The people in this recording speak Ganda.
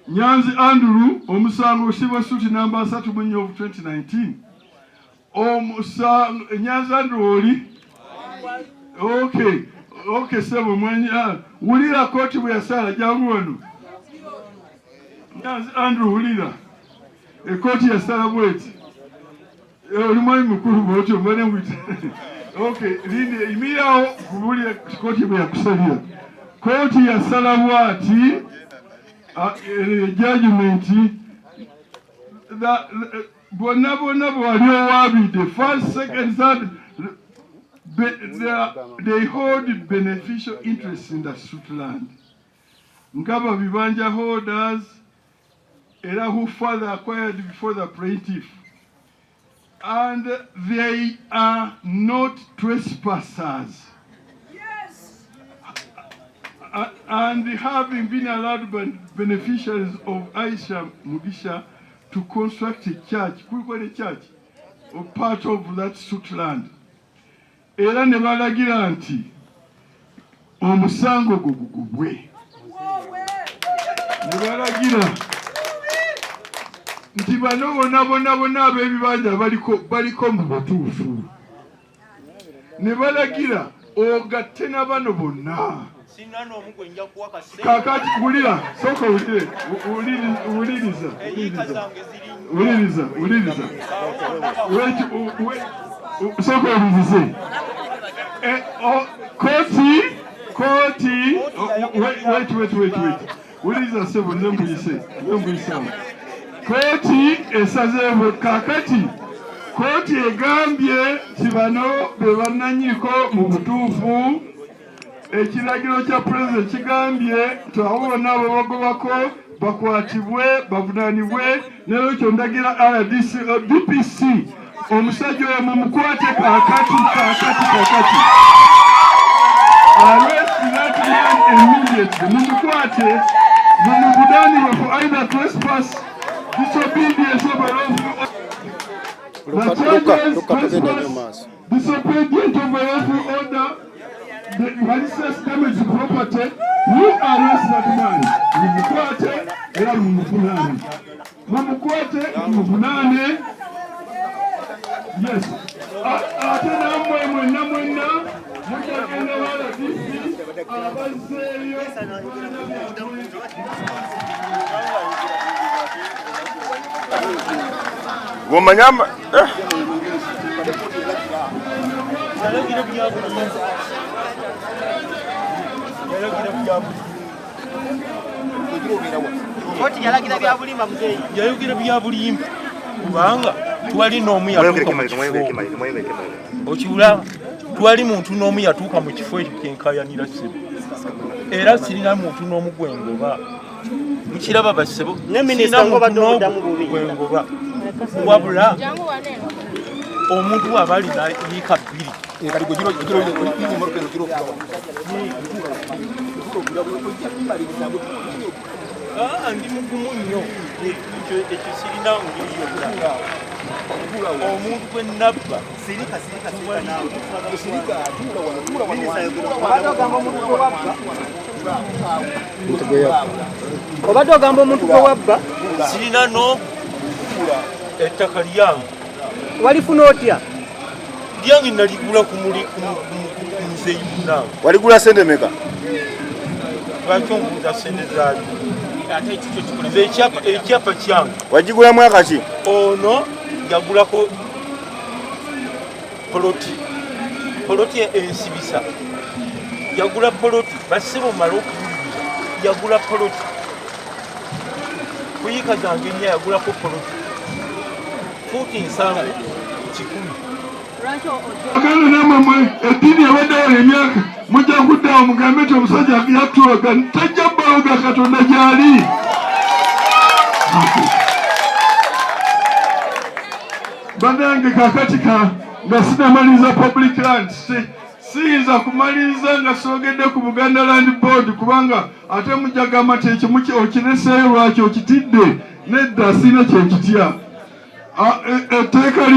Nyanzi Andrew, omusango Shiva Suti number 3 Munyi of 2019. Nyanzi Andrew oli? Okay, sebo mwanya. Ulira koti bwe yasala jangu wano. Nyanzi Andrew ulira. Koti yasala bweti. Oli mwami mukuru bwotyo mbone mwita. Okay, linde imiyao kubulira koti bwe yakusalira. Koti yasala bwati judgment that bonna bwali owabidde first, second, third, they hold beneficial interest in the suit land. Ngaba Bibanja holders era who further acquired before the plaintiff, and they are not trespassers. And having been allowed by beneficiaries of Aisha Mugisha to construct a church, or part of that suit land. Era ne balagira nti omusango gugubwe. Ne balagira nti bano bonna ab'ebibanja baliko mu batuufu. Ne balagira ogatte na bano bonna. Kakati ulira, soka uliriza. Soka ulirize. Koti, wait. Uliriza sebo nzembulise. Koti esazevo kakati. Koti egambye kibano bebananyiko mu butuufu. Ekiragiro kya president kigambye twawona abo bagobako bakwatibwe bavunaanibwe nero kyo ndagira RDC DPC omusajja oyo mumukwate kakati. Arrest that man immediately. Mumukwate mumubudanirwe for either trespass, disobedience of a disobedience of a lawful order, the malicious damage to property. You arrest that man. Mumukwate era mumufunane. Yes. Ate namwe mwenna mujagenda wala DC abazeeyo Womanyama Koti yalagira byabulimba muzeeyi. Yayogira byabulimba kubanga twali n'omu yatuuka mu kifo. Okiwulira twali muntu n'omu yatuuka mu kifo ekyo kenkayanira ssebo. Era sirina muntu n'omu gwengoba. Mukiraba bassebo. Ne minisita ngobadde omuddamu bubi. Gwengoba. Wabula omuntu abalina yiika bbiri. Ndi mugumu nnyo ekyo sirina ngeri yonna. Omuntu gwe nabba obadde ogamba omuntu gwe wabba sirina n'okugula ettaka lyange. walifuna otya? Lyange naligula ku muzeeyi munange. waligula sente meka? Lwaki ombuuza sente zaayo? Ekyapa kyange wagigula mwaka ki? Ono yagulako poloti ensibisa. Yagula poloti bassebo mala okuwuliriza. Yagula poloti kuyiika zange nnya yagulako poloti fuuti 7 Akana namwe edini yabaddewo emyaka mujja kuddawo mugambe nti omusajja yatuloga tajja bbaloga Katonda gy'ali. Banange kakati nga sinamaliza public land siyinza kumaliriza nga sogedde ku Buganda Land Board kubanga ate mujja gamba nti ekimu okireseeyo lwaki okitidde. Nedda sina kyekitya. Etteeka